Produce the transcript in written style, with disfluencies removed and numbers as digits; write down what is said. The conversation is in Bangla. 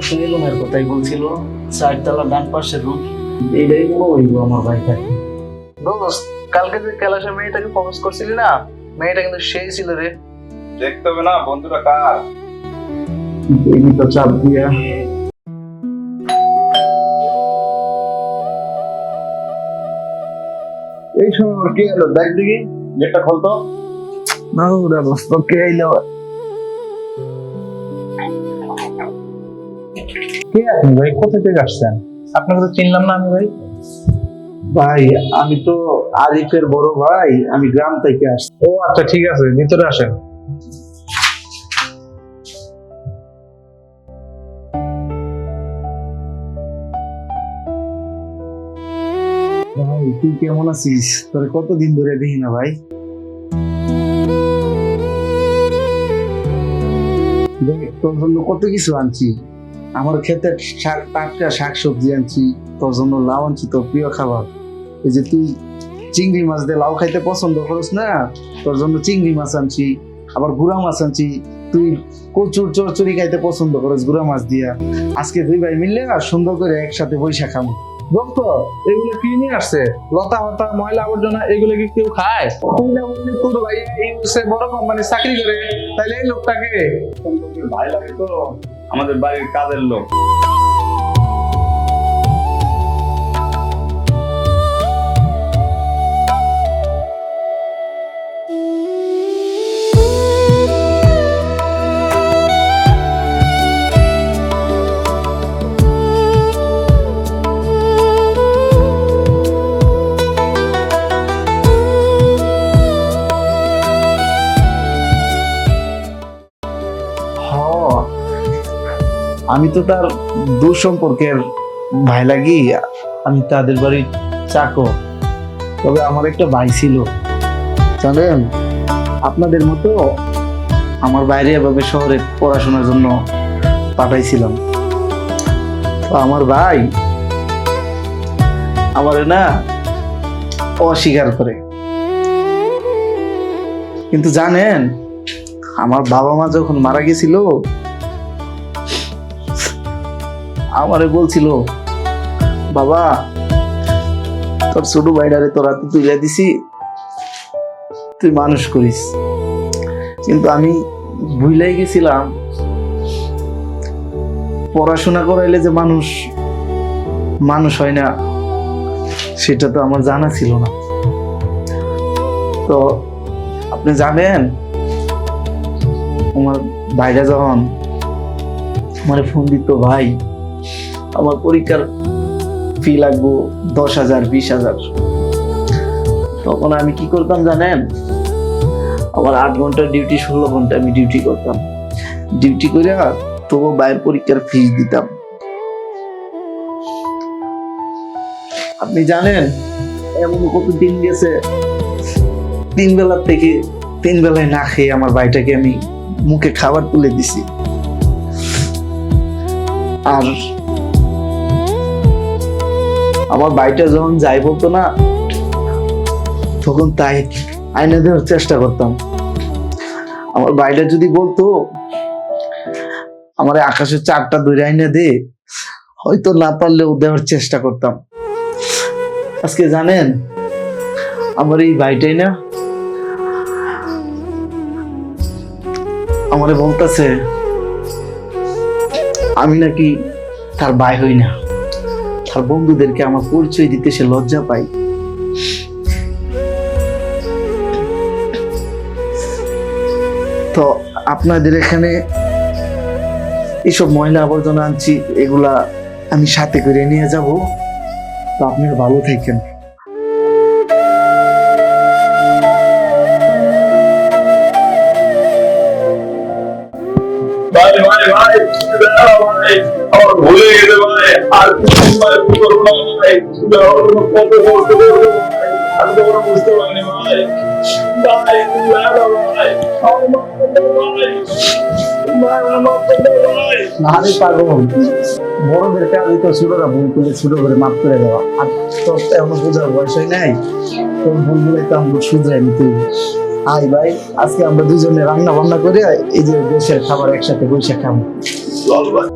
তো এই রুমের কথাই বলছিল, 4 তলা ডান পাশের রুম। এইটাই মনে হইব আমার ভাই থাকে। দোস্ত, কালকে যে ক্যালাসের মেয়েটাকে প্রপোজ করছিলি না, মেয়েটা কিন্তু সেই ছিল রে। দেখতে হবে না বন্ধুরা কার। এই তো চাপ দিয়া এই সময় ওর কি হলো দেখ দেখি, গেটটা খুলতো। না ওরা দোস্ত কে আইলো। কে আপনি ভাই? কোথা থেকে আসছেন? আপনাকে তো চিনলাম না আমি ভাই। ভাই আমি তো আরিফের বড় ভাই, আমি গ্রাম থেকে আসছি। ও আচ্ছা, ঠিক আছে, ভিতরে আসেন। ভাই তুই কেমন আছিস? তোর কতদিন ধরে দেখি না ভাই। দেখ তোর জন্য কত কিছু আনছি, আমার ক্ষেতের টাটকা শাকসবজি আনছি, তোর জন্য লাউ আনছি, তোর প্রিয় খাবার। এই যে তুই চিংড়ি মাছ দিয়ে লাউ খাইতে পছন্দ করিস না, তোর জন্য চিংড়ি মাছ আনছি। আবার গুড়া মাছ আনছি, তুই কচুর চচ্চড়ি খাইতে পছন্দ করিস গুড়া মাছ দিয়া। আজকে দুই ভাই মিললে আর সুন্দর করে একসাথে বৈশা খাবো। দোস্ত, এগুলো কি নিয়ে আসছে? লতা পাতা ময়লা আবর্জনা, এগুলো কি কেউ খায়? তুই না বললি তোর ভাই সে বড় কোম্পানি চাকরি করে, তাইলে এই লোকটাকে ভাই লাগে তো, আমাদের বাড়ির কাজের লোক। আমি তো তার দূর সম্পর্কের ভাই লাগি, আমি তাদের বাড়ির চাকর। তবে আমার একটা ভাই ছিল জানেন, আপনাদের মতো আমার বাইরে এভাবে শহরে পড়াশোনার জন্য পাঠাইছিলাম। তো আমার ভাই আমারে না অস্বীকার করে। কিন্তু জানেন, আমার বাবা মা যখন মারা গেছিল আমারে বলছিল, বাবা তোর ছোট ভাইটারে তোরা তো তুলে দিছি, তুই মানুষ করিস। কিন্তু আমি ভুলাই গেছিলাম, পড়াশোনা করাইলে যে মানুষ মানুষ হয় না, সেটা তো আমার জানা ছিল না। তো আপনি জানেন, আমার ভাইরা যখন আমার ফোন দিত, ভাই আমার পরীক্ষার ফি লাগবো 10,000 20,000, তখন আমি কি করতাম জানেন, আমার 8 ঘন্টার ডিউটি 16 ঘন্টা আমি ডিউটি করতাম। ডিউটি করে তবু বাইরের পরীক্ষার ফিস দিতাম। আপনি জানেন এমন কত দিন গেছে, 3 বেলার থেকে 3 বেলায় না খেয়ে আমার ভাইটাকে আমি মুখে খাবার তুলে দিছি। আর আমার ভাইটা যখন যাই বলতো না, তখন তাই আইনা দেওয়ার চেষ্টা করতাম। আমার ভাইটা যদি বলতো আমার আকাশের 4টা দূরে আইনা দে, হয়তো না পারলেও দেওয়ার চেষ্টা করতাম। আজকে জানেন, আমার এই ভাইটাই না আমারে বলতেছে আমি নাকি তার ভাই হই না, তার বন্ধুদেরকে আমার পরিচয় দিতে সে লজ্জা পাই। তো আপনাদের এখানে এইসব ময়লা আবর্জনা আনছি, এগুলা আমি সাথে করে নিয়ে যাব। তো আপনারা ভালো থাকেন। ভাই ভাই ভাই, ভাই আমার ভুলে গেছে ভাই, আর কিছু করবো না ভাই, কত কষ্ট করবো ভাই, আমি তো কোনো বুঝতে পারিনি ভাই। ভাই ভাই, আমার মাফ করে দাও ভাই, ভাই আমার মাফ করে দাও ভাই। নারে পাগল, বড়দেরকে আমি তো ছোটরা ভুল করলে ছোট করে মাফ করে দেওয়া, আর তোর তো এমন বোঝার বয়স হয় নাই, তোর ভুলগুলোই তো আমরা শুধরাই নিতে হবে। আই ভাই, আজকে আমরা দুজনে রান্না বান্না করে এই যে দেশের খাবার একসাথে বসে খাবো। চল ভাই।